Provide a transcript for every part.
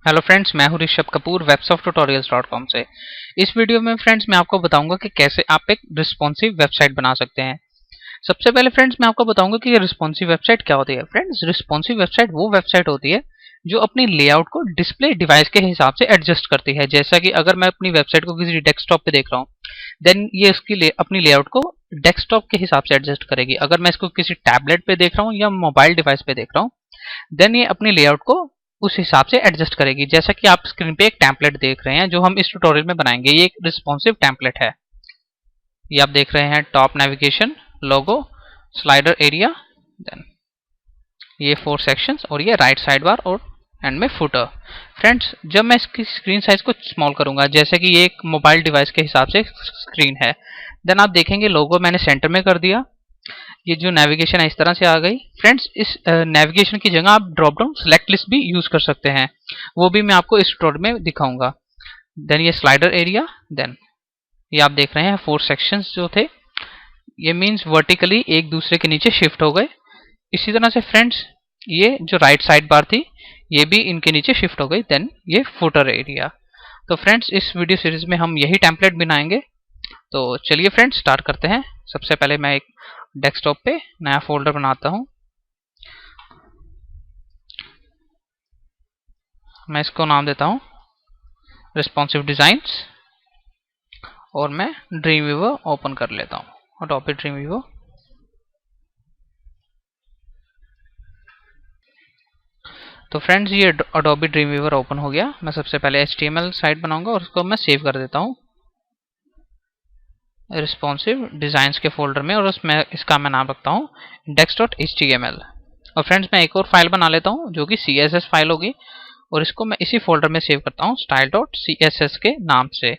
Hello friends, मैं हूं Rishabh Kapoor websofttutorials.com से। इस वीडियो में फ्रेंड्स मैं आपको बताऊंगा कि कैसे आप एक रिस्पॉन्सिव वेबसाइट बना सकते हैं। सबसे पहले फ्रेंड्स मैं आपको बताऊंगा कि ये रिस्पॉन्सिव वेबसाइट क्या होती है। फ्रेंड्स, रिस्पॉन्सिव वेबसाइट वो वेबसाइट होती है जो अपनी लेआउट को डिस्प्ले डिवाइस के हिसाब से एडजस्ट करती है। जैसा कि अगर मैं अपनी वेबसाइट को किसी डेस्कटॉप पे देख रहा हूँ, देन ये अपनी लेआउट को डेस्कटॉप के हिसाब से एडजस्ट करेगी। अगर मैं इसको किसी टैबलेट पे देख रहा हूँ या मोबाइल डिवाइस पे देख रहा हूँ, देन ये अपनी लेआउट को उस हिसाब से एडजस्ट करेगी। जैसा कि आप स्क्रीन पे एक टेम्पलेट देख रहे हैं जो हम इस ट्यूटोरियल में बनाएंगे। ये एक रिस्पॉन्सिव टेम्पलेट है। ये आप देख रहे हैं टॉप नेविगेशन, लोगो, स्लाइडर एरिया, देन ये 4 सेक्शंस और ये राइट साइड बार और एंड में फुटर। फ्रेंड्स, जब मैं इसकी स्क्रीन साइज को स्मॉल करूंगा, जैसे कि ये एक मोबाइल डिवाइस के हिसाब से स्क्रीन है, देन आप देखेंगे लोगो मैंने सेंटर में कर दिया। ये जो नेविगेशन है इस तरह से आ गई। फ्रेंड्स, इस नेविगेशन की जगह आप ड्रॉप डाउन सेलेक्ट लिस्ट भी यूज कर सकते हैं, वो भी मैं आपको इस ट्यूटोरियल में दिखाऊंगा। देन ये स्लाइडर एरिया, देन ये आप देख रहे हैं 4 सेक्शंस जो थे, ये मींस वर्टिकली एक दूसरे के नीचे शिफ्ट हो गए। इसी तरह से फ्रेंड्स, ये जो राइट साइड बार थी ये भी इनके नीचे शिफ्ट हो गई। देन ये फुटर एरिया। तो फ्रेंड्स, इस वीडियो सीरीज में हम यही टेम्पलेट बनाएंगे। तो चलिए फ्रेंड्स स्टार्ट करते हैं। सबसे पहले मैं एक डेस्कटॉप पे नया फोल्डर बनाता हूं। मैं इसको नाम देता हूं रिस्पॉन्सिव डिजाइन्स और मैं ड्रीम व्यूवर ओपन कर लेता हूं। Adobe dream viewer. तो फ्रेंड्स, ये अडोबे ड्रीम व्यूवर ओपन हो गया। मैं सबसे पहले HTML साइट बनाऊंगा और उसको मैं सेव कर देता हूं रिस्पॉन्सिव डिजाइन्स के फोल्डर में, और उसमें इसका मैं नाम रखता हूं index.html। और फ्रेंड्स, मैं एक और फाइल बना लेता हूं जो कि CSS फाइल होगी, और इसको मैं इसी फोल्डर में सेव करता हूं style.css के नाम से।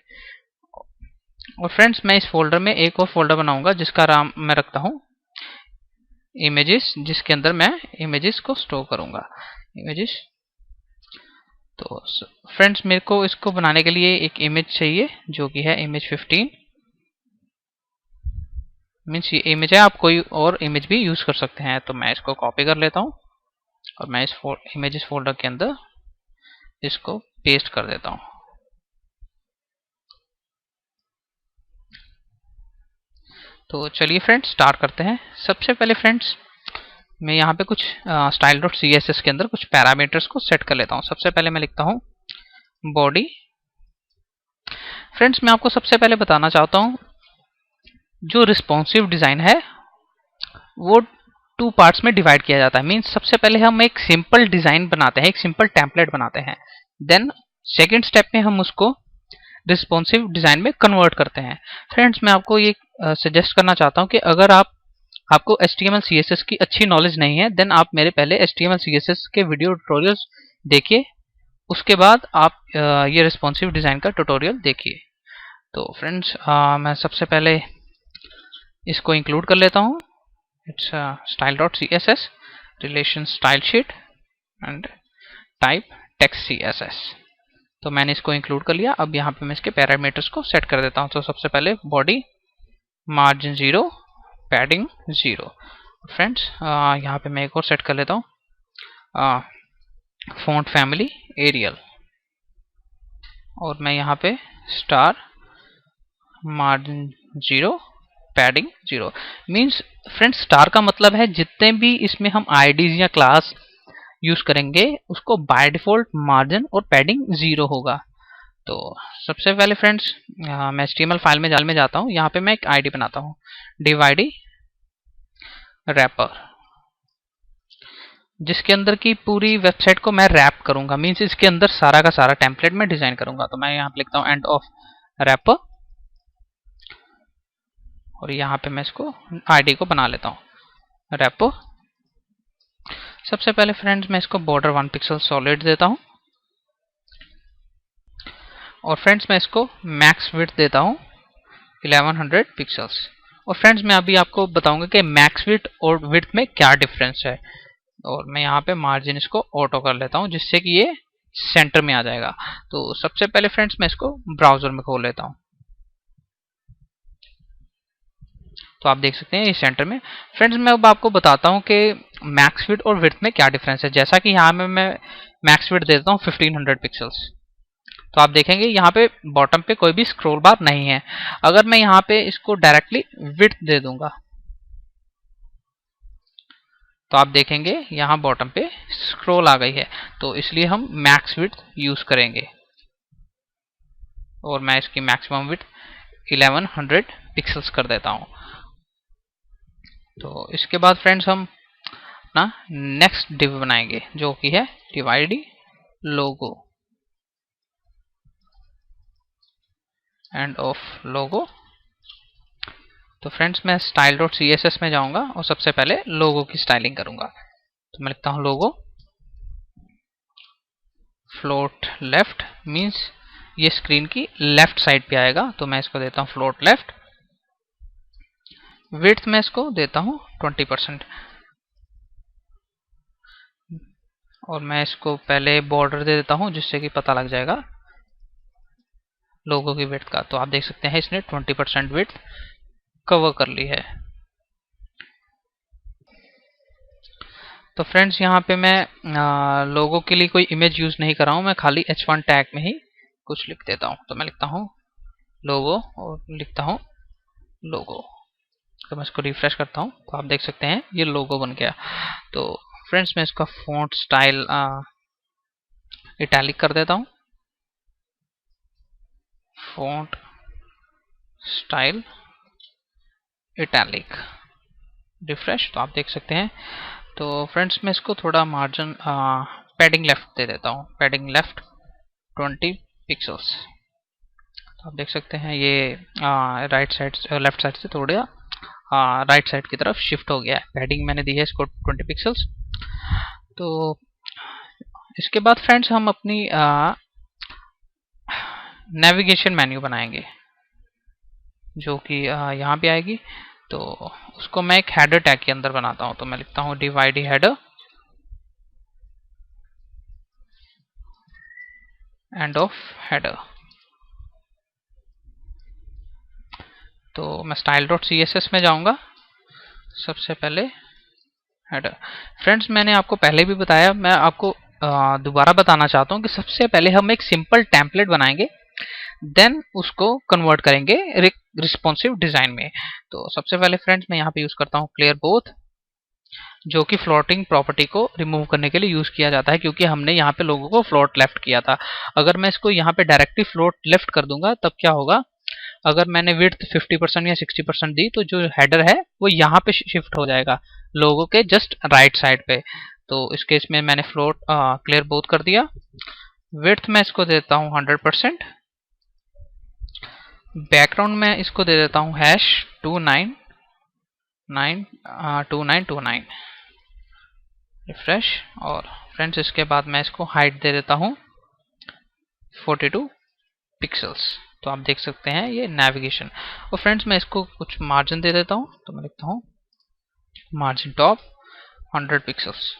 और फ्रेंड्स, मैं इस फोल्डर में एक और फोल्डर बनाऊंगा जिसका नाम मैं रखता हूं इमेजेस, जिसके अंदर मैं इमेजेस को स्टोर करूंगा। इमेजेस। तो फ्रेंड्स, मेरे को इसको बनाने के लिए एक इमेज चाहिए जो कि है इमेज 15। मीन्स ये इमेज है, आप कोई और इमेज भी यूज कर सकते हैं। तो मैं इसको कॉपी कर लेता हूं और मैं इस इमेजेस फोल्डर के अंदर इसको पेस्ट कर देता हूं। तो चलिए फ्रेंड्स स्टार्ट करते हैं। सबसे पहले फ्रेंड्स, मैं यहाँ पे कुछ style.css के अंदर कुछ पैरामीटर्स को सेट कर लेता हूँ। सबसे पहले मैं लिखता हूँ बॉडी। फ्रेंड्स, मैं आपको सबसे पहले बताना चाहता हूँ जो रिस्पॉन्सिव डिजाइन है वो 2 पार्ट्स में डिवाइड किया जाता है। मीन्स सबसे पहले हम एक सिंपल डिजाइन बनाते हैं, एक सिंपल टेम्पलेट बनाते हैं। देन सेकेंड स्टेप में हम उसको रिस्पॉन्सिव डिजाइन में कन्वर्ट करते हैं। फ्रेंड्स, मैं आपको ये सजेस्ट करना चाहता हूँ कि अगर आपको HTML CSS की अच्छी नॉलेज नहीं है, देन आप मेरे पहले HTML CSS के वीडियो ट्यूटोरियल्स देखिए, उसके बाद आप ये रिस्पॉन्सिव डिजाइन का ट्यूटोरियल देखिए। तो फ्रेंड्स, मैं सबसे पहले इसको इंक्लूड कर लेता हूँ। It's style.css relation style sheet and type text CSS। तो मैंने इसको इंक्लूड कर लिया। अब यहाँ पे मैं इसके पैरामीटर्स को सेट कर देता हूँ। तो सबसे पहले बॉडी, मार्जिन 0, पैडिंग 0। फ्रेंड्स, यहाँ पे मैं एक और सेट कर लेता हूँ फॉन्ट फैमिली एरियल, और मैं यहाँ पे star, margin 0, padding 0। Means friends, star का मतलब है जितने भी इसमें हम IDs या क्लास यूज करेंगे उसको बाय डिफॉल्ट मार्जिन और पैडिंग 0 होगा। तो सबसे पहले फ्रेंड्स, मैं HTML फाइल में जाता हूँ। यहाँ पे मैं एक ID बनाता हूँ, div रैपर, जिसके अंदर की पूरी वेबसाइट को मैं रैप करूंगा। मीन्स इसके अंदर सारा का सारा टेम्पलेट में डिजाइन करूंगा। तो मैं यहाँ पे लिखता हूँ एंड ऑफ रैपर, और यहाँ पे मैं इसको ID को बना लेता हूँ रैपर। सबसे पहले फ्रेंड्स, मैं इसको बॉर्डर 1 पिक्सल सॉलिड देता हूँ, और फ्रेंड्स मैं इसको मैक्स विड्थ देता हूँ 1100 पिक्सल्स। और फ्रेंड्स, मैं अभी आपको बताऊंगा कि मैक्स विड्थ और विड्थ में क्या डिफरेंस है। और मैं यहाँ पे मार्जिन इसको ऑटो कर लेता हूँ जिससे कि ये सेंटर में आ जाएगा। तो सबसे पहले फ्रेंड्स, मैं इसको ब्राउजर में खोल लेता हूँ। तो आप देख सकते हैं ये सेंटर में। फ्रेंड्स मैं अब आपको बताता हूँ कि मैक्स विड्थ और विड्थ में क्या डिफरेंस है। जैसा कि यहाँ में मैं मैक्स विड्थ देता हूँ 1500 पिक्सल्स, तो आप देखेंगे यहाँ पे बॉटम पे कोई भी स्क्रॉल बार नहीं है। अगर मैं यहाँ पे इसको डायरेक्टली विड्थ दे दूंगा तो आप देखेंगे यहाँ बॉटम पे स्क्रॉल आ गई है, तो इसलिए हम मैक्स विड्थ यूज करेंगे और मैं इसकी मैक्सिमम विड्थ 1100 पिक्सल्स कर देता हूँ। तो इसके बाद फ्रेंड्स हम अपना नेक्स्ट डिव बनाएंगे जो कि है डिवाइड लोगो एंड ऑफ लोगो। तो फ्रेंड्स मैं style.css में जाऊंगा और सबसे पहले लोगो की स्टाइलिंग करूंगा। तो मैं लिखता हूं लोगो फ्लोट लेफ्ट, मींस ये स्क्रीन की लेफ्ट साइड पे आएगा, तो मैं इसको देता हूं फ्लोट लेफ्ट। विड्थ में इसको देता हूं 20% और मैं इसको पहले बॉर्डर दे देता हूं जिससे कि पता लग जाएगा लोगो की विड्थ का। तो आप देख सकते हैं इसने 20% विड्थ कवर कर ली है। तो फ्रेंड्स यहाँ पे मैं लोगो के लिए कोई इमेज यूज नहीं कर रहा हूँ, मैं खाली h1 टैग में ही कुछ लिख देता हूँ। तो मैं लिखता हूँ लोगो और लिखता हूँ लोगो। तो मैं इसको रिफ्रेश करता हूँ तो आप देख सकते हैं ये लोगो बन गया। तो फ्रेंड्स मैं इसका फॉन्ट स्टाइल इटैलिक कर देता हूँ, फॉन्ट स्टाइल इटैलिक, रिफ्रेश। तो आप देख सकते हैं। तो फ्रेंड्स मैं इसको थोड़ा मार्जिन पैडिंग लेफ्ट दे देता हूँ, पैडिंग लेफ्ट 20 पिक्सल्स। तो आप देख सकते हैं ये राइट साइड लेफ्ट साइड से थोड़ा राइट साइड की तरफ शिफ्ट हो गया है। पैडिंग मैंने दी है इसको 20 पिक्सल्स। तो इसके बाद फ्रेंड्स हम अपनी नेविगेशन मेन्यू बनाएंगे जो कि यहाँ पे आएगी। तो उसको मैं एक हेडर टैग के अंदर बनाता हूँ। तो मैं लिखता हूँ divide header end of header. तो मैं style.css में जाऊंगा सबसे पहले हेडर। फ्रेंड्स मैंने आपको पहले भी बताया, मैं आपको दोबारा बताना चाहता हूँ कि सबसे पहले हम एक सिंपल टेम्पलेट बनाएंगे, देन उसको कन्वर्ट करेंगे रिस्पॉन्सिव डिजाइन में। तो सबसे पहले फ्रेंड्स मैं यहाँ पे यूज करता हूँ क्लियर बोथ, जो कि फ्लोटिंग प्रॉपर्टी को रिमूव करने के लिए यूज किया जाता है, क्योंकि हमने यहाँ पे लोगों को फ्लोट लेफ्ट किया था। अगर मैं इसको यहाँ पे डायरेक्टली फ्लोट लेफ्ट कर दूंगा तब क्या होगा, अगर मैंने विड्थ 50% या 60% दी तो जो हेडर है वो यहाँ पे शिफ्ट हो जाएगा लोगों के जस्ट राइट साइड पे। तो इस केस में मैंने फ्लोट क्लियर बोथ कर दिया। विड्थ में इसको देता हूँ 100%। बैकग्राउंड में इसको दे देता हूँ #292929। रिफ्रेश। और फ्रेंड्स इसके बाद मैं इसको हाइट दे देता हूँ 42 पिक्सल्स। तो आप देख सकते हैं ये नेविगेशन। और फ्रेंड्स मैं इसको कुछ मार्जिन दे देता हूँ। तो मैं लिखता हूँ मार्जिन टॉप 100 पिक्सल्स।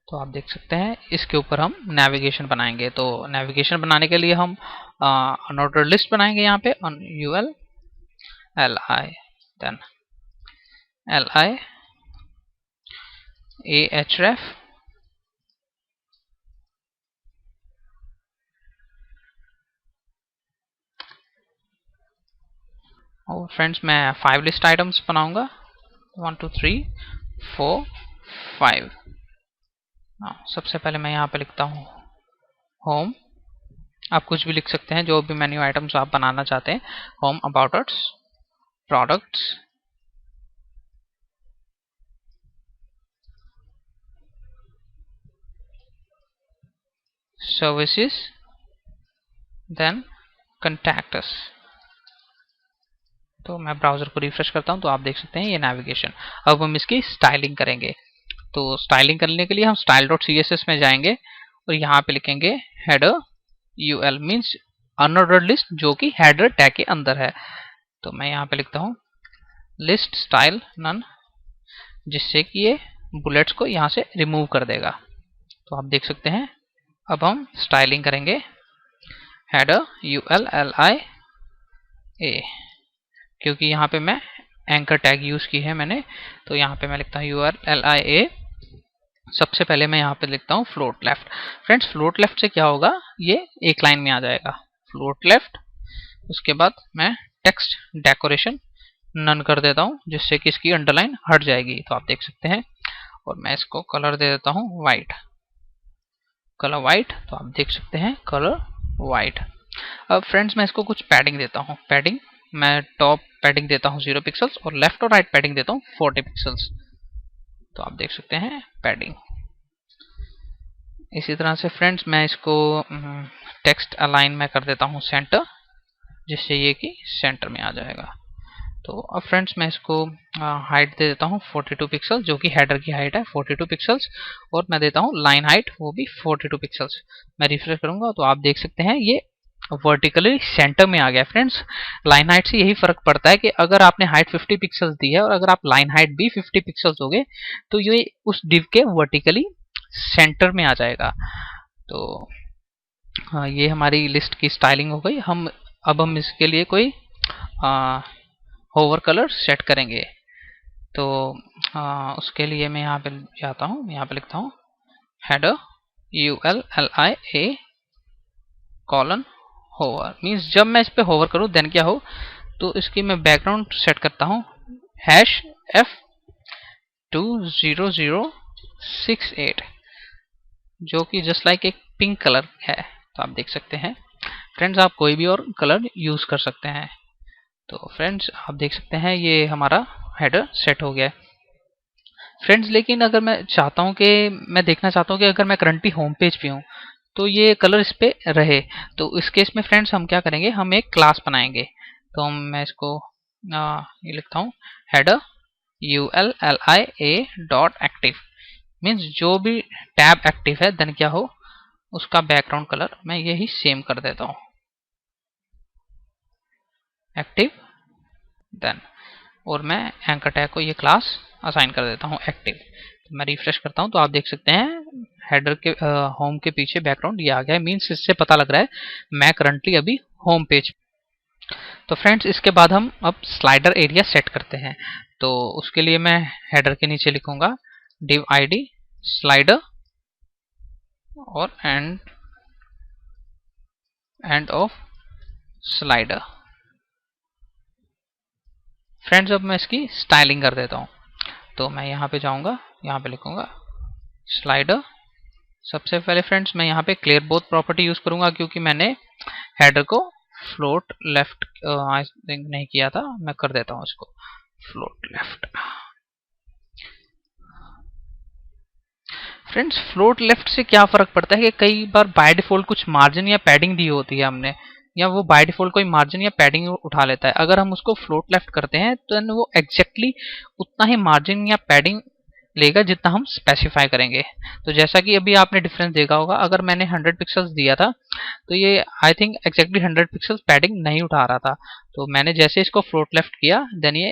तो आप देख सकते हैं इसके ऊपर हम नेविगेशन बनाएंगे। तो नेविगेशन बनाने के लिए हम अनऑर्डर्ड लिस्ट बनाएंगे यहाँ पे UL LI then LI ahref और फ्रेंड्स मैं 5 लिस्ट आइटम्स बनाऊंगा 1 2 3 4 5। सबसे पहले मैं यहाँ पे लिखता हूँ होम। आप कुछ भी लिख सकते हैं जो भी मेन्यू आइटम्स आप बनाना चाहते हैं। Home, about us, products, services, then contact us. तो मैं ब्राउजर को रिफ्रेश करता हूं तो आप देख सकते हैं ये नेविगेशन। अब हम इसकी स्टाइलिंग करेंगे। तो स्टाइलिंग करने के लिए हम style.css में जाएंगे और यहाँ पे लिखेंगे header UL, means unordered list जो कि हेडर टैग के अंदर है। तो मैं यहाँ पे लिखता हूँ लिस्ट स्टाइल नन, जिससे कि ये बुलेट्स को यहाँ से रिमूव कर देगा। तो आप देख सकते हैं। अब हम स्टाइलिंग करेंगे हेडर UL LI A, क्योंकि यहाँ पे मैं एंकर टैग यूज की है मैंने। तो यहाँ पे मैं लिखता हूँ URLIA। सबसे पहले मैं यहाँ पे लिखता हूँ float left. Friends float left से क्या होगा, ये एक लाइन में आ जाएगा, फ्लोट लेफ्ट। उसके बाद मैं टेक्स्ट डेकोरेशन नन कर देता हूँ, जिससे कि इसकी अंडरलाइन हट जाएगी। तो आप देख सकते हैं। और मैं इसको कलर दे देता हूँ वाइट, कलर वाइट। तो आप देख सकते हैं कलर वाइट। अब फ्रेंड्स मैं इसको कुछ पैडिंग देता हूँ। पैडिंग मैं टॉप पैडिंग देता हूँ 0 पिक्सल्स और लेफ्ट और राइट पैडिंग देता हूँ 40 पिक्सल्स। तो आप देख सकते हैं पैडिंग। इसी तरह से फ्रेंड्स मैं इसको टेक्स्ट अलाइन में कर देता हूँ सेंटर, जिससे ये कि सेंटर में आ जाएगा। तो अब फ्रेंड्स मैं इसको हाइट दे देता हूँ 42 पिक्सल, जो कि हेडर की हाइट है 42 पिक्सल्स। और मैं देता हूँ लाइन हाइट, वो भी 42 पिक्सल्स। मैं रिफ्रेश करूंगा तो आप देख सकते हैं ये वर्टिकली सेंटर में आ गया। फ्रेंड्स लाइन हाइट से यही फर्क पड़ता है कि अगर आपने हाइट 50 पिक्सल्स दी है और अगर आप लाइन हाइट भी 50 पिक्सल्स दोगे तो ये उस डिव के वर्टिकली सेंटर में आ जाएगा। तो ये हमारी लिस्ट की स्टाइलिंग हो गई। अब हम इसके लिए कोई होवर कलर सेट करेंगे। तो उसके लिए मैं यहाँ पे जाता हूँ, यहाँ पे लिखता हूँ header ULLIA colon hover. Means जब मैं इस पे होवर करूँ देन क्या हो, तो इसकी मैं बैकग्राउंड सेट करता हूँ #F20068, जो कि जस्ट लाइक एक पिंक कलर है। तो आप देख सकते हैं। फ्रेंड्स आप कोई भी और कलर यूज कर सकते हैं। तो फ्रेंड्स आप देख सकते हैं ये हमारा हेडर सेट हो गया है। फ्रेंड्स लेकिन अगर मैं चाहता हूँ कि मैं देखना चाहता हूँ कि अगर मैं करंटली होम पेज पे हूँ तो ये कलर इस पे रहे, तो इस केस में फ्रेंड्स हम क्या करेंगे, हम एक क्लास बनाएंगे। तो मैं इसको ये लिखता हूँ हेडर ULLIA.active। मीन्स जो भी टैब एक्टिव है देन क्या हो, उसका बैकग्राउंड कलर मैं यही सेम कर देता हूँ एक्टिव देन। और मैं एंकर टैग को ये क्लास असाइन कर देता हूँ एक्टिव। तो मैं रिफ्रेश करता हूँ तो आप देख सकते हैं हेडर के होम के पीछे बैकग्राउंड ये आ गया है। मीन्स इससे पता लग रहा है मैं करंटली अभी होम पेज। तो फ्रेंड्स इसके बाद हम अब स्लाइडर एरिया सेट करते हैं। तो उसके लिए मैं हेडर के नीचे लिखूंगा div id स्लाइडर और एंड ऑफ स्लाइडर। फ्रेंड्स अब मैं इसकी स्टाइलिंग कर देता हूँ। तो मैं यहाँ पे जाऊंगा, यहाँ पे लिखूंगा स्लाइडर। सबसे पहले फ्रेंड्स मैं यहाँ पे क्लियर बोथ प्रॉपर्टी यूज करूंगा, क्योंकि मैंने हेडर को फ्लोट लेफ्ट नहीं किया था। मैं कर देता हूँ इसको float left. Friends float left से क्या फर्क पड़ता है कि कई बार बाय डिफॉल्ट कुछ मार्जिन या पैडिंग दी होती है हमने, या वो बाय डिफॉल्ट कोई मार्जिन या पैडिंग उठा लेता है। अगर हम उसको फ्लोट लेफ्ट करते हैं तो वो एग्जैक्टली उतना ही मार्जिन या पैडिंग लेगा जितना हम स्पेसिफाई करेंगे। तो जैसा कि अभी आपने डिफरेंस देखा होगा, अगर मैंने 100 पिक्सल्स दिया था तो ये I think exactly 100 pixels padding नहीं उठा रहा था। तो मैंने जैसे इसको फ्लोट लेफ्ट किया देन ये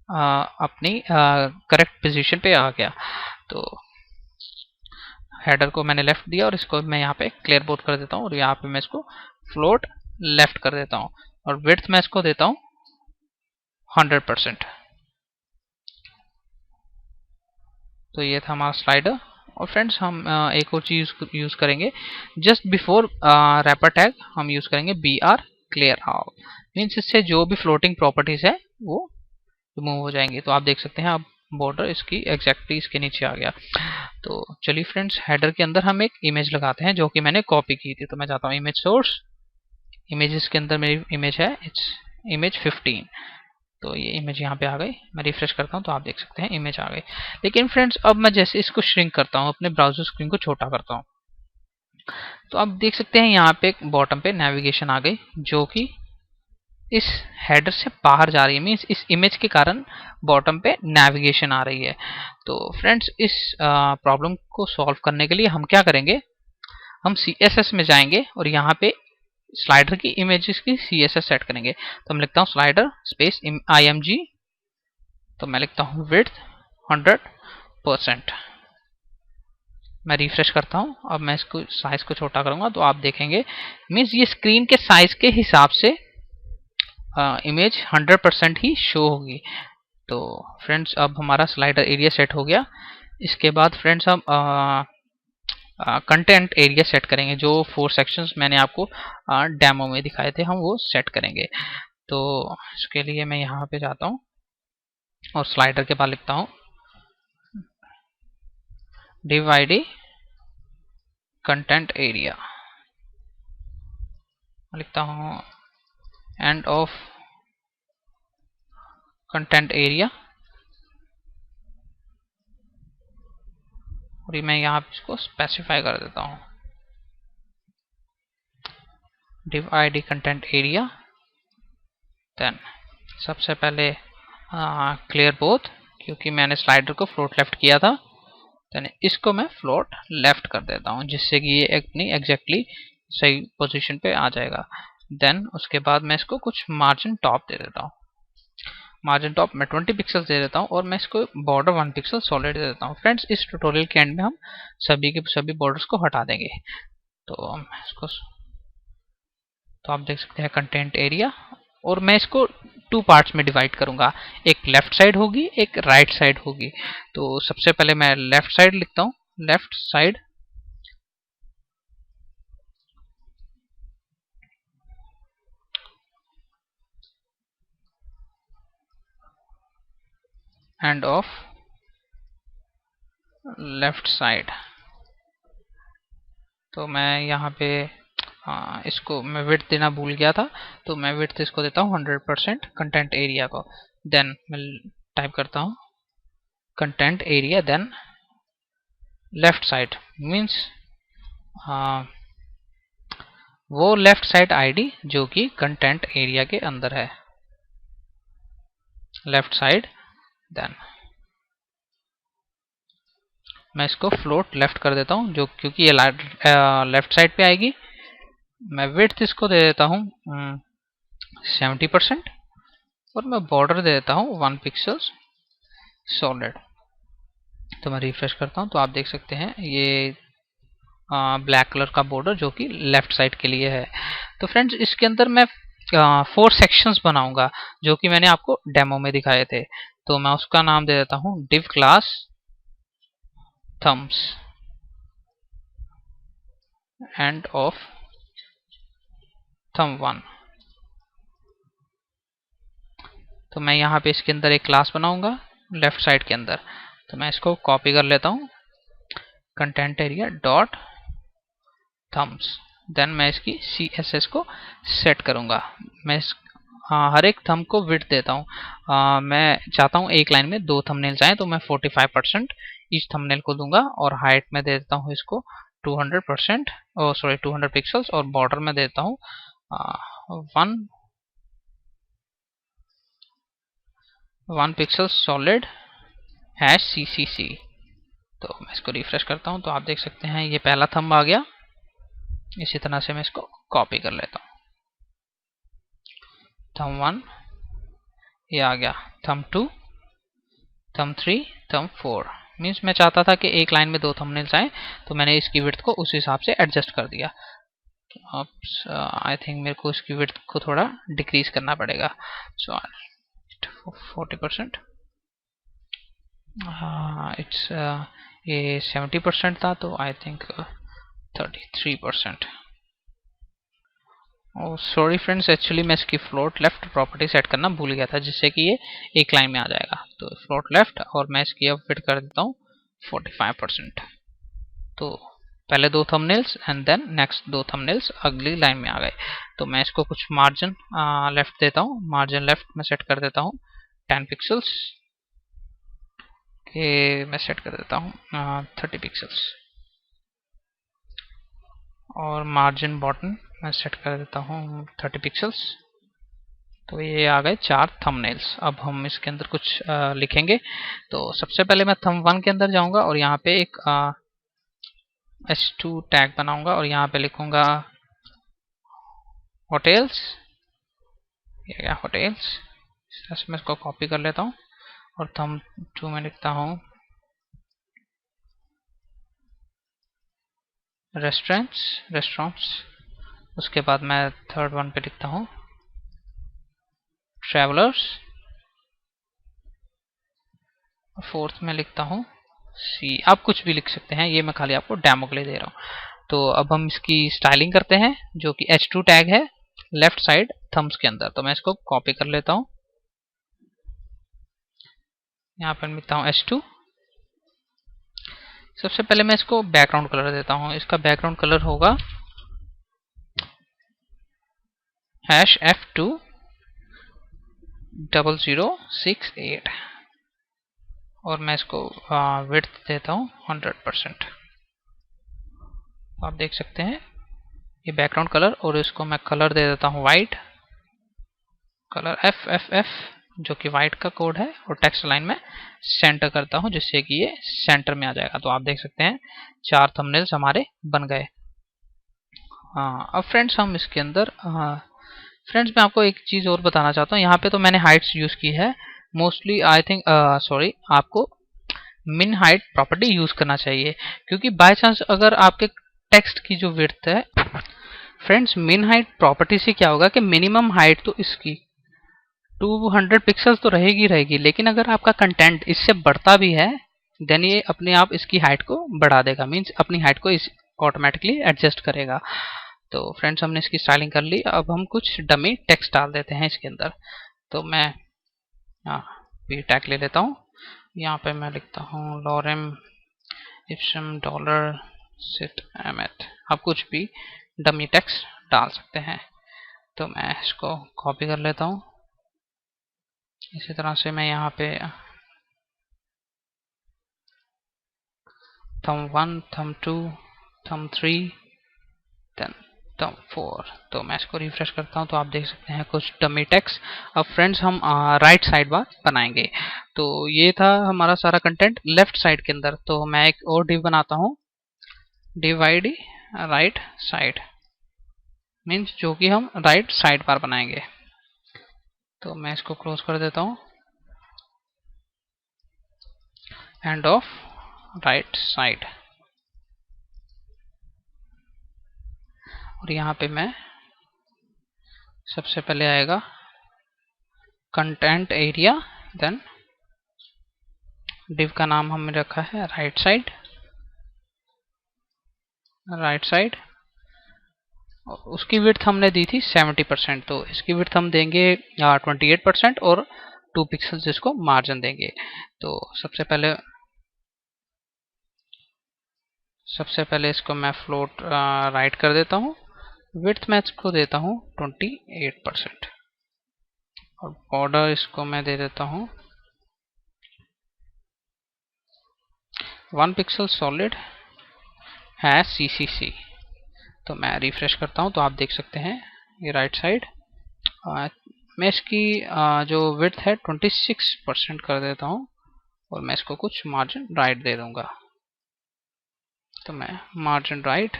अपनी करेक्ट पोजीशन पे आ गया। तो हेडर को मैंने लेफ्ट दिया और इसको मैं यहाँ पे क्लियर बोथ कर देता हूँ और यहाँ पे मैं इसको फ्लोट लेफ्ट कर देता हूँ और विड्थ मैं इसको देता हूँ 100%। तो ये था हमारा स्लाइडर। और फ्रेंड्स हम एक और चीज यूज करेंगे, जस्ट बिफोर रैपर टैग हम यूज करेंगे BR क्लियर ऑल। मीन्स इससे जो भी फ्लोटिंग प्रॉपर्टीज है वो रिमूव हो जाएंगी। तो आप देख सकते हैं अब बॉर्डर इसकी एग्जैक्टली इसके नीचे आ गया। तो चलिए फ्रेंड्स हेडर के अंदर हम एक इमेज लगाते हैं जो कि मैंने कॉपी की थी। तो मैं जाता हूँ इमेज सोर्स, इमेजेस के अंदर मेरी इमेज है इट्स इमेज 15। तो ये इमेज यहाँ पे आ गई। मैं रिफ्रेश करता हूँ तो आप देख सकते हैं इमेज आ गई। लेकिन फ्रेंड्स अब मैं जैसे इसको श्रिंक करता हूँ, अपने ब्राउजर स्क्रीन को छोटा करता हूँ, तो आप देख सकते हैं यहाँ पे बॉटम पे नेविगेशन आ गई जो कि इस हेडर से बाहर जा रही है। मीन्स इस इमेज के कारण बॉटम पे नेविगेशन आ रही है। तो फ्रेंड्स इस प्रॉब्लम को सॉल्व करने के लिए हम क्या करेंगे, हम CSS में जाएंगे और यहाँ पे स्लाइडर की इमेजेस की CSS सेट करेंगे। तो मैं लिखता हूँ स्लाइडर स्पेस img। तो मैं लिखता हूँ विड्थ 100%। मैं रिफ्रेश करता हूँ। अब मैं इसको साइज को छोटा करूंगा तो आप देखेंगे मीन्स ये स्क्रीन के साइज के हिसाब से इमेज 100% ही शो होगी। तो फ्रेंड्स अब हमारा स्लाइडर एरिया सेट हो गया। इसके बाद फ्रेंड्स हम कंटेंट एरिया सेट करेंगे। जो 4 सेक्शंस मैंने आपको डेमो में दिखाए थे हम वो सेट करेंगे। तो इसके लिए मैं यहाँ पे जाता हूँ और स्लाइडर के बाद लिखता हूँ div id कंटेंट एरिया, लिखता हूँ एंड ऑफ कंटेंट एरिया, और मैं यहाँ पे इसको स्पेसिफाई कर देता हूँ div id content area. Then सबसे पहले क्लियर बोथ, क्योंकि मैंने स्लाइडर को फ्लोट लेफ्ट किया था। देन इसको मैं फ्लोट लेफ्ट कर देता हूँ जिससे कि ये अपनी एग्जैक्टली सही पोजीशन पे आ जाएगा। देन उसके बाद मैं इसको कुछ मार्जिन टॉप दे देता हूँ। मार्जिन टॉप मैं 20 पिक्सल दे देता हूँ और मैं इसको बॉर्डर 1 पिक्सल सॉलिड दे देता हूँ। फ्रेंड्स इस ट्यूटोरियल के एंड में हम सभी के सभी बॉर्डर्स को हटा देंगे। तो मैं इसको, तो आप देख सकते हैं कंटेंट एरिया, और मैं इसको 2 पार्ट्स में डिवाइड करूंगा। एक लेफ्ट साइड होगी, एक राइट साइड होगी। तो सबसे पहले मैं लेफ्ट साइड लिखता हूँ, left side end of left side. तो मैं यहाँ पे इसको मैं विड्थ देना भूल गया था, तो मैं विड्थ इसको देता हूँ 100% कंटेंट एरिया को। देन मैं टाइप करता हूँ content area, then left side means वो लेफ्ट साइड आईडी जो कि कंटेंट एरिया के अंदर है, लेफ्ट साइड। देन मैं इसको फ्लोट लेफ्ट कर देता हूँ जो क्योंकि ये लेफ्ट साइड पे आएगी। मैं विड्थ इसको दे देता हूँ 70% और मैं बॉर्डर दे देता हूँ 1 पिक्सल्स सॉलिड। तो मैं रिफ्रेश करता हूँ तो आप देख सकते हैं ये ब्लैक कलर का बॉर्डर जो कि लेफ्ट साइड के लिए है। तो फ्रेंड्स इसके अंदर मैं 4 सेक्शंस बनाऊंगा जो कि मैंने आपको डेमो में दिखाए थे। तो मैं उसका नाम दे देता हूँ div class thumbs and of thumb1। तो मैं यहाँ पे इसके अंदर एक क्लास बनाऊंगा लेफ्ट साइड के अंदर। तो मैं इसको कॉपी कर लेता हूँ, content area dot thumbs. Then मैं इसकी CSS को सेट करूंगा। मैं हर एक थंब को विड्थ देता हूँ। मैं चाहता हूँ एक लाइन में 2 थंबनेल्स आए, तो मैं 45% ईच थंबनेल को दूंगा, और हाइट में दे देता हूँ इसको 200%, सॉरी 200 पिक्सल्स, और बॉर्डर में देता हूँ 1 पिक्सल सॉलिड #CCC। तो मैं इसको रिफ्रेश करता हूँ तो आप देख सकते हैं ये पहला थंब आ गया। इसी तरह से मैं इसको कॉपी कर लेता हूँ, थंब 1 ये आ गया, थंब 2, थंब 3, थंब 4। मीन्स मैं चाहता था कि एक लाइन में 2 थंबनेल्स आए, तो मैंने इसकी विड्थ को उस हिसाब से एडजस्ट कर दिया। अब आई थिंक मेरे को इसकी विड्थ को थोड़ा डिक्रीज करना पड़ेगा। सो 40%, इट्स ये 70% था, तो I think 33%। Sorry friends, actually मैं इसकी फ्लोट लेफ्ट प्रॉपर्टी सेट करना भूल गया था जिससे कि ये एक लाइन में आ जाएगा। तो फ्लोट लेफ्ट, और मैं इसकी अब फिट कर देता हूँ 45%। तो पहले 2 thumbnails and then next 2 thumbnails अगली लाइन में आ गए। तो मैं इसको कुछ मार्जिन लेफ्ट देता हूँ, मार्जिन लेफ्ट में सेट कर देता हूँ 10 पिक्सल्स के, मैं सेट कर देता हूँ 30 पिक्सल्स, और मार्जिन बॉटम मैं सेट कर देता हूँ 30 पिक्सल्स। तो ये आ गए 4 थंबनेल्स। अब हम इसके अंदर कुछ लिखेंगे। तो सबसे पहले मैं थंब 1 के अंदर जाऊंगा और यहाँ पे एक h2 टैग बनाऊंगा और यहाँ पे लिखूंगा होटल्स। ये गया होटल्स। मैं इसको कॉपी कर लेता हूँ और थंब 2 में लिखता हूँ रेस्टोरेंट्स। उसके बाद मैं थर्ड वन पे लिखता हूँ ट्रैवलर्स, फोर्थ में लिखता हूँ सी। आप कुछ भी लिख सकते हैं, ये मैं खाली आपको डेमो के लिए दे रहा हूँ। तो अब हम इसकी स्टाइलिंग करते हैं, जो कि H2 टैग है लेफ्ट साइड थम्स के अंदर। तो मैं इसको कॉपी कर लेता हूँ, यहाँ पर लिखता हूँ H2। सबसे पहले मैं इसको बैकग्राउंड कलर देता हूँ। इसका बैकग्राउंड कलर होगा #F2 0068 और मैं इसको विड्थ देता हूँ 100%। आप देख सकते हैं ये बैकग्राउंड कलर, और इसको मैं कलर दे देता हूँ वाइट कलर FFF, जो कि वाइट का कोड है, और टेक्स्ट लाइन में सेंटर करता हूँ जिससे कि ये सेंटर में आ जाएगा। तो आप देख सकते हैं 4 थंबनेल्स हमारे बन गए। हाँ, अब फ्रेंड्स हम इसके अंदर फ्रेंड्स मैं आपको एक चीज़ और बताना चाहता हूँ। यहाँ पे तो मैंने हाइट्स यूज़ की है मोस्टली, आई थिंक सॉरी, आपको मिन हाइट प्रॉपर्टी यूज़ करना चाहिए, क्योंकि बाय चांस अगर आपके टेक्स्ट की जो विड्थ है फ्रेंड्स, मिन हाइट प्रॉपर्टी से क्या होगा कि मिनिमम हाइट तो इसकी 200 पिक्सल्स तो रहेगी, लेकिन अगर आपका कंटेंट इससे बढ़ता भी है देन ये अपने आप इसकी हाइट को बढ़ा देगा, मीन्स अपनी हाइट को इस ऑटोमेटिकली एडजस्ट करेगा। तो फ्रेंड्स हमने इसकी स्टाइलिंग कर ली। अब हम कुछ डमी टेक्स्ट डाल देते हैं इसके अंदर। तो मैं भी टैग ले लेता हूँ। यहाँ पे मैं लिखता हूँ lorem ipsum dolor sit amet. आप कुछ भी डमी टेक्स्ट डाल सकते हैं। तो मैं इसको कॉपी कर लेता हूँ। इसी तरह से मैं यहाँ पे thumb1, thumb2, thumb3, then thumb4। तो मैं इसको रिफ्रेश करता हूँ तो आप देख सकते हैं कुछ डमी टेक्स्ट। अब फ्रेंड्स हम राइट साइड बार बनाएंगे। तो ये था हमारा सारा कंटेंट लेफ्ट साइड के अंदर। तो मैं एक और डिव बनाता हूँ, div id right side, means जो कि हम राइट साइड बार बनाएंगे। तो मैं इसको क्लोज कर देता हूँ, एंड ऑफ राइट साइड। और यहाँ पे मैं सबसे पहले आएगा कंटेंट एरिया, देन डिव का नाम हमने रखा है राइट साइड। उसकी विड्थ हमने दी थी 70%, तो इसकी विड्थ हम देंगे 28% और 2 पिक्सल्स इसको मार्जिन देंगे। तो सबसे पहले इसको मैं फ्लोट राइट कर देता हूँ। विड्थ मैं इसको देता हूँ 28% और बॉर्डर इसको मैं दे देता हूँ 1 पिक्सल सॉलिड है CCC। तो मैं रिफ्रेश करता हूँ तो आप देख सकते हैं ये राइट साइड। मैं इसकी जो विड्थ है 26% कर देता हूँ और मैं इसको कुछ मार्जिन राइट दे दूंगा। तो मैं मार्जिन राइट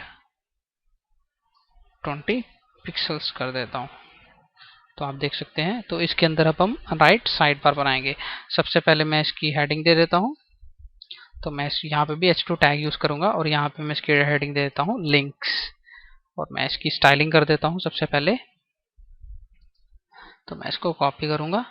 20 पिक्सल्स कर देता हूँ। तो आप देख सकते हैं। तो इसके अंदर अब हम राइट साइड बार बनाएंगे। सबसे पहले मैं इसकी हेडिंग दे देता हूँ। तो मैं यहाँ पे भी H2 टैग यूज करूंगा और यहाँ पे मैं इसकी हेडिंग दे देता हूँ लिंक्स, और मैं इसकी स्टाइलिंग कर देता हूँ सबसे पहले। तो मैं इसको कॉपी करूंगा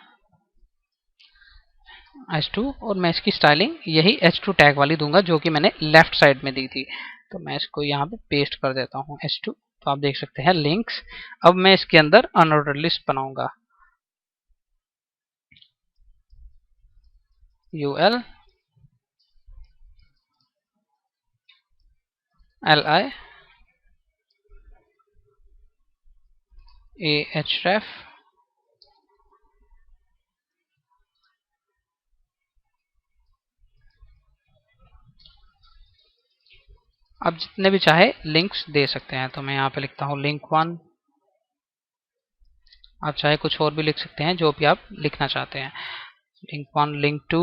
H2 और मैं इसकी स्टाइलिंग यही H2 टैग वाली दूंगा जो कि मैंने लेफ्ट साइड में दी थी। तो मैं इसको यहाँ पे पेस्ट कर देता हूँ H2। तो आप देख सकते हैं लिंक्स। अब मैं इसके अंदर अनऑर्डर लिस्ट बनाऊंगा, UL LI AHREF आप जितने भी चाहे लिंक्स दे सकते हैं। तो मैं यहाँ पे लिखता हूँ लिंक 1। आप चाहे कुछ और भी लिख सकते हैं जो भी आप लिखना चाहते हैं। Link 1, link 2,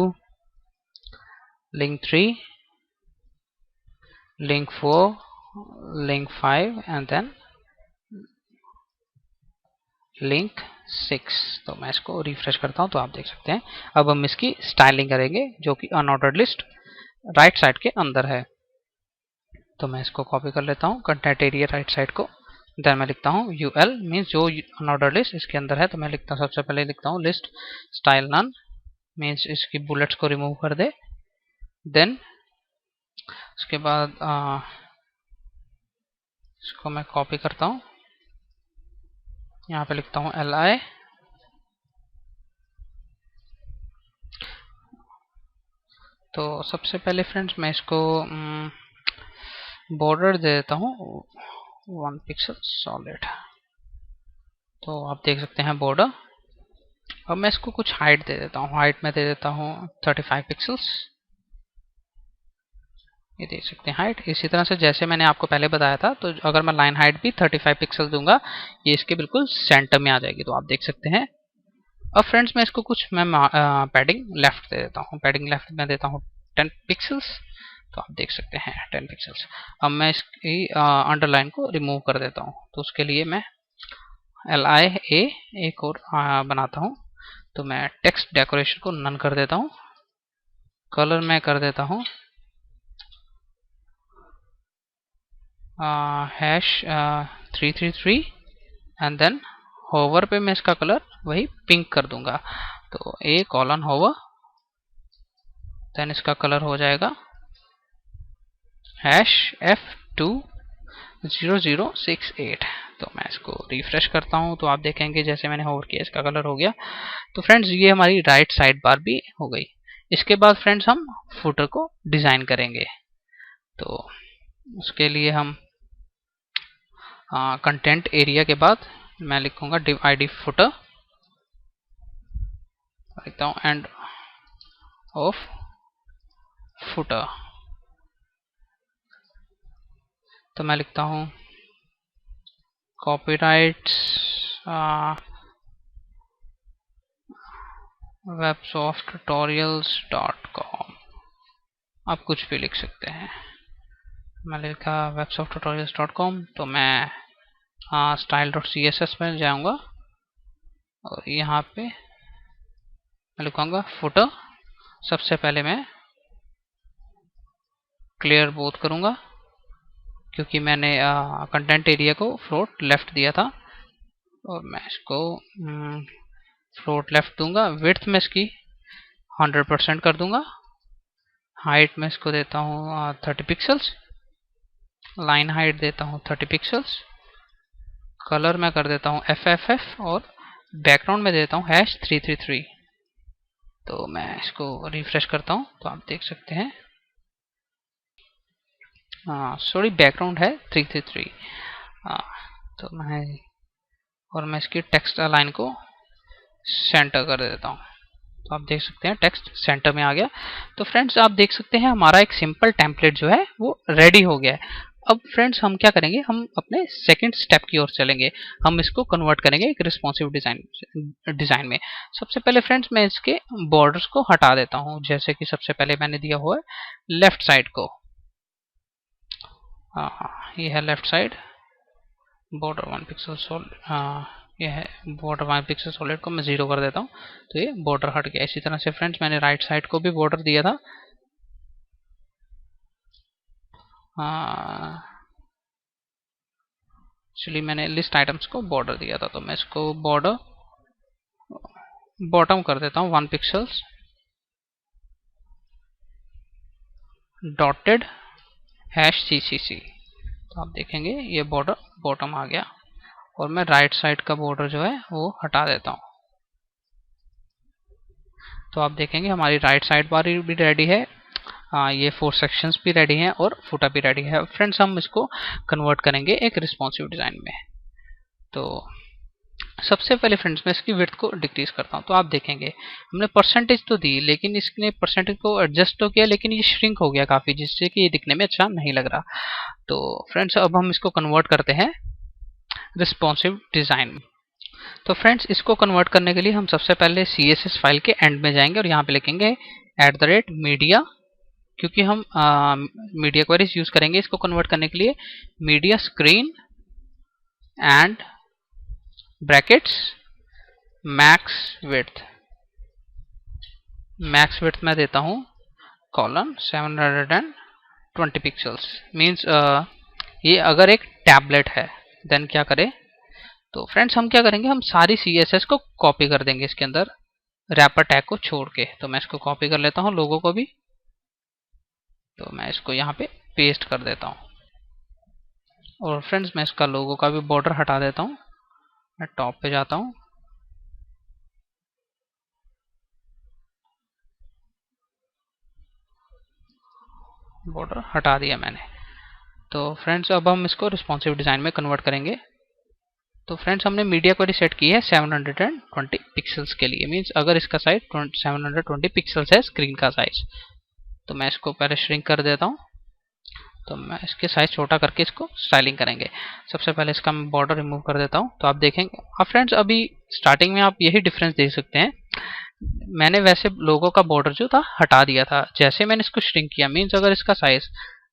link 3, link 4, link 5 and then link 6। तो मैं इसको रिफ्रेश करता हूँ तो आप देख सकते हैं। अब हम इसकी स्टाइलिंग करेंगे जो कि अनऑर्डर्ड लिस्ट राइट साइड के अंदर है। तो मैं इसको कॉपी कर लेता हूँ कंटेंट एरिया राइट साइड को। देन मैं लिखता हूँ यूएल मीन्स जो अनऑर्डर लिस्ट इसके अंदर है, तो मैं लिखता हूँ सबसे पहले लिखता हूँ लिस्ट स्टाइल नन मीन्स इसकी बुलेट्स को रिमूव कर दे। देन उसके बाद इसको मैं कॉपी करता हूँ, यहाँ पे लिखता हूँ li। तो सबसे पहले फ्रेंड्स मैं इसको बॉर्डर दे देता हूँ 1 पिक्सल सॉलिड। तो आप देख सकते हैं बॉर्डर। अब मैं इसको कुछ हाइट दे देता हूँ, हाइट में दे देता हूँ 35 पिक्सल्स। ये देख सकते हैं हाइट। इसी तरह से जैसे मैंने आपको पहले बताया था, तो अगर मैं लाइन हाइट भी 35 पिक्सल दूंगा, ये इसके बिल्कुल सेंटर में आ जाएगी। तो आप देख सकते हैं। अब फ्रेंड्स मैं इसको कुछ मैं पैडिंग लेफ्ट दे देता हूँ, पैडिंग लेफ्ट में देता हूँ 10 पिक्सल्स। तो आप देख सकते हैं 10 पिक्सल्स। अब मैं इसकी अंडरलाइन को रिमूव कर देता हूँ, तो उसके लिए मैं LIA एक और बनाता हूँ। तो मैं टेक्स्ट डेकोरेशन को नन कर देता हूँ, कलर मैं कर देता हूँ #333 एंड देन होवर पे मैं इसका कलर वही पिंक कर दूंगा। तो A: होवर, देन इसका कलर हो जाएगा #F20068। तो मैं इसको रिफ्रेश करता हूँ, तो आप देखेंगे जैसे मैंने होवर किया इसका कलर हो गया। तो फ्रेंड्स ये हमारी राइट साइड बार भी हो गई। इसके बाद फ्रेंड्स हम फुटर को डिजाइन करेंगे। तो उसके लिए हम कंटेंट एरिया के बाद मैं लिखूंगा div id footer, लिखता हूँ एंड ऑफ फुटर। तो मैं लिखता हूँ कॉपीराइट्स websofttutorials.com। आप कुछ भी लिख सकते हैं। मैं लिखा websofttutorials.com। तो मैं style.css में जाऊंगा और यहाँ पे मैं लिखूंगा फुटर। सबसे पहले मैं क्लियर बोथ करूंगा, क्योंकि मैंने कंटेंट एरिया को फ्लोट लेफ्ट दिया था, और मैं इसको फ्लोट लेफ्ट दूंगा। विड्थ में इसकी 100% कर दूंगा। हाइट में इसको देता हूँ 30 पिक्सल्स। लाइन हाइट देता हूँ 30 पिक्सल्स। कलर में कर देता हूँ FFF और बैकग्राउंड में देता हूँ #333। तो मैं इसको रिफ्रेश करता हूँ, तो आप देख सकते हैं सॉरी बैकग्राउंड है 333। तो मैं इसकी टेक्स्ट लाइन को सेंटर कर देता हूँ। तो आप देख सकते हैं टेक्स्ट सेंटर में आ गया। तो फ्रेंड्स आप देख सकते हैं हमारा एक सिंपल टेम्पलेट जो है वो रेडी हो गया है। अब फ्रेंड्स हम क्या करेंगे, हम अपने सेकंड स्टेप की ओर चलेंगे। हम इसको कन्वर्ट करेंगे एक रिस्पॉन्सिव डिजाइन में। सबसे पहले फ्रेंड्स मैं इसके बॉर्डर्स को हटा देता हूँ, जैसे कि सबसे पहले मैंने दिया हुआ है लेफ्ट साइड को। ये है left side border 1 pixel solid. ये है बॉर्डर 1 पिक्सल सॉलिड को मैं 0 कर देता हूँ, तो ये बॉर्डर हट गया। इसी तरह से फ्रेंड्स मैंने राइट साइड को भी बॉर्डर दिया था। एक्चुअली मैंने लिस्ट आइटम्स को बॉर्डर दिया था, तो मैं इसको बॉर्डर बॉटम कर देता हूँ 1 पिक्सल्स डॉटेड #CCC। तो आप देखेंगे ये बॉर्डर बॉटम आ गया, और मैं राइट साइड का बॉर्डर जो है वो हटा देता हूँ। तो आप देखेंगे हमारी राइट साइड बार भी रेडी है, ये 4 सेक्शंस भी रेडी हैं और फुटर भी रेडी है। फ्रेंड्स हम इसको कन्वर्ट करेंगे एक रिस्पॉन्सिव डिजाइन में। तो सबसे पहले फ्रेंड्स मैं इसकी विड्थ को डिक्रीज करता हूँ। तो आप देखेंगे हमने परसेंटेज तो दी, लेकिन इसने परसेंटेज को एडजस्ट तो किया, लेकिन ये श्रिंक हो गया काफी, जिससे कि ये दिखने में अच्छा नहीं लग रहा। तो फ्रेंड्स अब हम इसको कन्वर्ट करते हैं रिस्पॉन्सिव डिजाइन। तो फ्रेंड्स इसको कन्वर्ट करने के लिए हम सबसे पहले CSS फाइल के एंड में जाएंगे और यहाँ पे लिखेंगे @media, क्योंकि हम मीडिया क्वेरीज यूज करेंगे इसको कन्वर्ट करने के लिए। Media screen and brackets max width में देता हूँ कॉलन 720 पिक्सल्स। मीन्स ये अगर एक टैबलेट है, देन क्या करें, तो फ्रेंड्स हम क्या करेंगे, हम सारी CSS को कॉपी कर देंगे इसके अंदर रैपर टैग को छोड़ के। तो मैं इसको कॉपी कर लेता हूँ लोगो को भी, तो मैं इसको यहाँ पे पेस्ट कर देता हूँ। और फ्रेंड्स मैं इसका लोगो का भी बॉर्डर हटा देता हूँ। मैं टॉप पे जाता हूँ, बॉर्डर हटा दिया मैंने। तो फ्रेंड्स अब हम इसको रिस्पॉन्सिव डिज़ाइन में कन्वर्ट करेंगे। तो फ्रेंड्स हमने मीडिया क्वेरी सेट की है 720 पिक्सल्स के लिए, मींस अगर इसका साइज 720 पिक्सल्स है स्क्रीन का साइज। तो मैं इसको पहले श्रिंक कर देता हूँ। तो मैं इसके साइज छोटा करके इसको स्टाइलिंग करेंगे। सबसे पहले इसका मैं बॉर्डर रिमूव कर देता हूँ। तो आप देखेंगे, अब फ्रेंड्स अभी स्टार्टिंग में आप यही डिफरेंस देख सकते हैं, मैंने वैसे लोगों का बॉर्डर जो था हटा दिया था। जैसे मैंने इसको श्रिंक किया, मीन्स अगर इसका साइज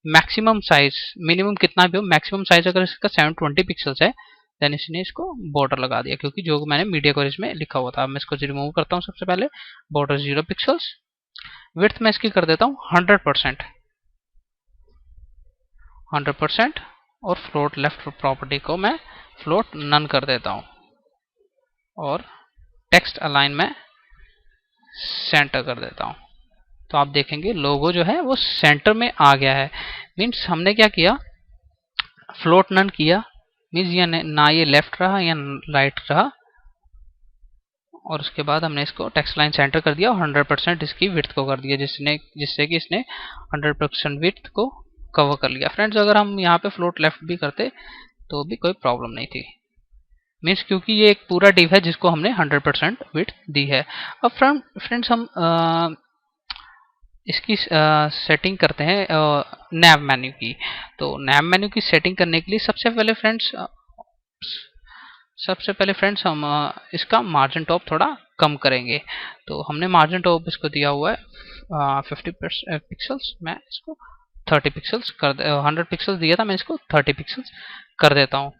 मैक्सिमम साइज, मिनिमम कितना भी हो, मैक्सिमम साइज अगर इसका 720 पिक्सल्स है, देन इसने इसको बॉर्डर लगा दिया, क्योंकि जो मैंने मीडिया क्वेरीज में लिखा हुआ था। मैं इसको रिमूव करता हूँ। सबसे पहले बॉर्डर 0 पिक्सल्स, विड्थ मैं इसकी कर देता हूँ 100%, और फ्लोट लेफ्ट प्रॉपर्टी को मैं फ्लोट नन कर देता हूँ, और टेक्स्ट अलाइन में सेंटर कर देता हूँ। तो आप देखेंगे लोगो जो है वो सेंटर में आ गया है। मीन्स हमने क्या किया, फ्लोट नन किया, मीन्स ये ना ये लेफ्ट रहा या राइट रहा, और उसके बाद हमने इसको टेक्स्ट लाइन सेंटर कर दिया और 100% इसकी विड्थ को कर दिया, जिससे कि इसने 100% विड्थ को कवर कर लिया। फ्रेंड्स अगर हम यहाँ पे फ्लोट लेफ्ट भी करते तो भी कोई प्रॉब्लम नहीं थी, मीन्स क्योंकि ये एक पूरा डिव है जिसको हमने 100% विड्थ दी है। अब फ्रेंड्स हम इसकी सेटिंग करते हैं नैव मेन्यू की। तो नैव मेन्यू की सेटिंग करने के लिए सबसे पहले फ्रेंड्स हम इसका मार्जिन टॉप थोड़ा कम करेंगे। तो हमने मार्जिन टॉप इसको दिया हुआ है 50 पिक्सल्स, मैं इसको 30 पिक्सल्स कर 100 पिक्सल्स दिया था, मैं इसको 30 पिक्सल्स कर देता हूँ।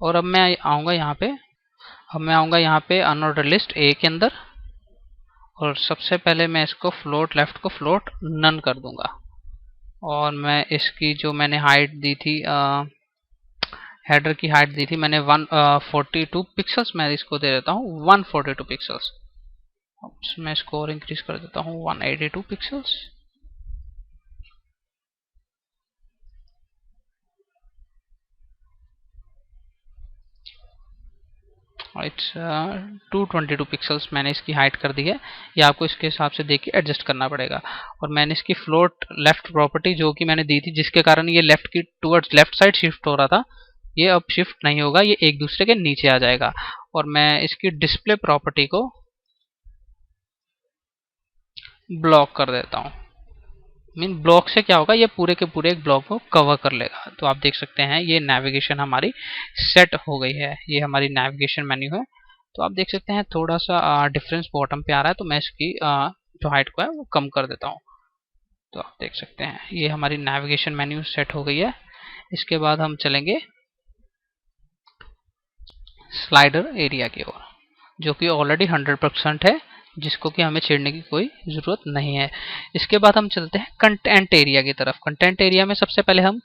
और अब मैं आऊँगा यहाँ पे अनऑर्डर लिस्ट ए के अंदर, और सबसे पहले मैं इसको फ्लोट लेफ्ट को फ्लोट नन कर दूंगा। और मैं इसकी जो मैंने हाइट दी थी, हेडर की हाइट दी थी मैंने 142 पिक्सल्स, मैं इसको दे देता हूँ 142 पिक्सल्स। मैं इसको और इंक्रीज कर देता हूँ 182 पिक्सल्स। इट्स 222 पिक्सल्स मैंने इसकी हाइट कर दी है। ये आपको इसके हिसाब से देख के एडजस्ट करना पड़ेगा। और मैंने इसकी फ्लोट लेफ्ट प्रॉपर्टी जो कि मैंने दी थी, जिसके कारण ये लेफ्ट की टुवर्ड्स लेफ्ट साइड शिफ्ट हो रहा था, ये अब शिफ्ट नहीं होगा, ये एक दूसरे के नीचे आ जाएगा। और मैं इसकी डिस्प्ले प्रॉपर्टी को ब्लॉक कर देता हूँ। मीन ब्लॉक से क्या होगा, ये पूरे के पूरे एक ब्लॉक को कवर कर लेगा। तो आप देख सकते हैं ये नेविगेशन हमारी सेट हो गई है, ये हमारी नेविगेशन मेन्यू है। तो आप देख सकते हैं थोड़ा सा डिफरेंस बॉटम पे आ रहा है, तो मैं इसकी जो हाइट को है वो कम कर देता हूँ। तो आप देख सकते हैं ये हमारी नेविगेशन मेन्यू सेट हो गई है। इसके बाद हम चलेंगे स्लाइडर एरिया की ओर, जो कि ऑलरेडी 100% है, जिसको कि हमें छेड़ने की कोई ज़रूरत नहीं है। इसके बाद हम चलते हैं कंटेंट एरिया की तरफ। कंटेंट एरिया में सबसे पहले हम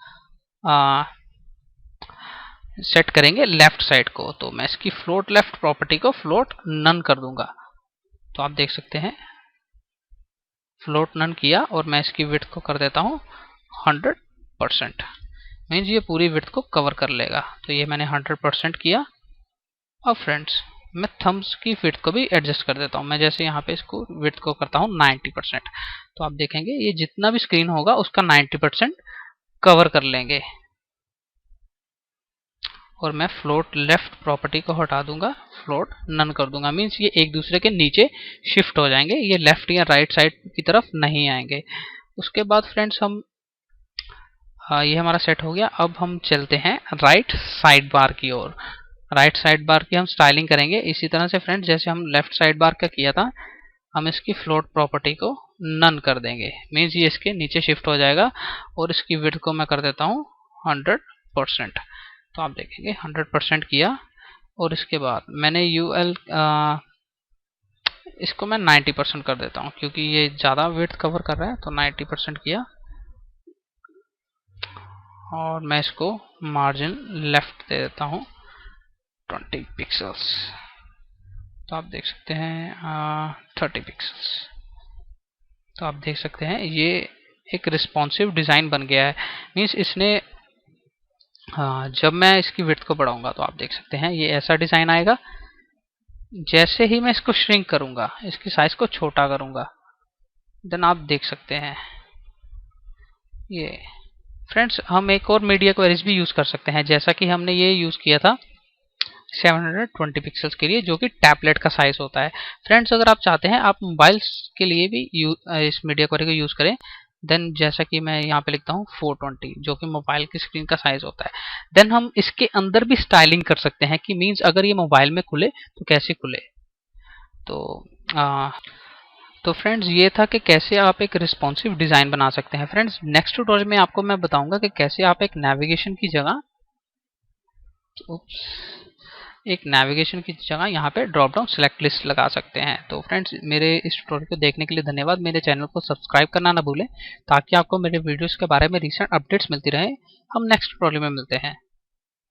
सेट करेंगे लेफ्ट साइड को। तो मैं इसकी फ्लोट लेफ्ट प्रॉपर्टी को फ्लोट नन कर दूंगा। तो आप देख सकते हैं फ्लोट नन किया, और मैं इसकी विड्थ को कर देता हूँ 100%, मीन्स ये पूरी विड्थ को कवर कर लेगा। तो ये मैंने 100% किया। अब फ्रेंड्स मैं थम्स की विड्थ को भी एडजस्ट कर देता हूँ। मैं जैसे यहाँ पे इसको विड्थ को करता हूँ 90%, तो आप देखेंगे ये जितना भी स्क्रीन होगा उसका 90% कवर कर लेंगे। और मैं फ्लोट लेफ्ट प्रॉपर्टी को हटा दूंगा, फ्लोट नन कर दूंगा, मीन्स ये एक दूसरे के नीचे शिफ्ट हो जाएंगे, ये लेफ्ट या राइट साइड की तरफ नहीं आएंगे। उसके बाद फ्रेंड्स हम ये हमारा सेट हो गया। अब हम चलते हैं राइट साइड बार की ओर। राइट साइड बार की हम स्टाइलिंग करेंगे इसी तरह से फ्रेंड्स, जैसे हम लेफ्ट साइड बार का किया था। हम इसकी फ्लोट प्रॉपर्टी को नन कर देंगे, मीन्स ये इसके नीचे शिफ्ट हो जाएगा। और इसकी विड्थ को मैं कर देता हूँ 100%। तो आप देखेंगे 100% किया। और इसके बाद मैंने UL इसको मैं 90% कर देता हूँ, क्योंकि ये ज़्यादा विड्थ कवर कर रहा है, तो 90% किया। और मैं इसको मार्जिन लेफ्ट दे देता हूँ 20 पिक्सल्स। तो आप देख सकते हैं 30 पिक्सल्स। तो आप देख सकते हैं ये एक रिस्पॉन्सिव डिज़ाइन बन गया है। मीन्स इसने जब मैं इसकी विड्थ को बढ़ाऊंगा तो आप देख सकते हैं ये ऐसा डिज़ाइन आएगा। जैसे ही मैं इसको श्रिंक करूंगा, इसकी साइज को छोटा करूंगा, देन आप देख सकते हैं ये। फ्रेंड्स, हम एक और मीडिया क्वेरीज भी यूज़ कर सकते हैं, जैसा कि हमने ये यूज़ किया था 720 पिक्सल्स के लिए, जो कि टैबलेट का साइज होता है। फ्रेंड्स, अगर आप चाहते हैं आप मोबाइल्स के लिए भी इस मीडिया क्वेरी को यूज़ करें, देन जैसा कि मैं यहाँ पे लिखता हूँ 420, जो कि मोबाइल की स्क्रीन का साइज होता है। देन हम इसके अंदर भी स्टाइलिंग कर सकते हैं कि मीन्स अगर ये मोबाइल में खुले तो कैसे खुले। तो फ्रेंड्स, ये था कि कैसे आप एक रिस्पॉन्सिव डिज़ाइन बना सकते हैं। फ्रेंड्स, नेक्स्ट ट्यूटोरियल में आपको मैं बताऊंगा कि कैसे आप एक नेविगेशन की जगह यहाँ पे ड्रॉप डाउन सेलेक्ट लिस्ट लगा सकते हैं। तो फ्रेंड्स, मेरे इस ट्यूटोरियल को देखने के लिए धन्यवाद। मेरे चैनल को सब्सक्राइब करना ना भूलें, ताकि आपको मेरे वीडियोस के बारे में रिसेंट अपडेट्स मिलती रहे। हम नेक्स्ट ट्यूटोरियल में मिलते हैं।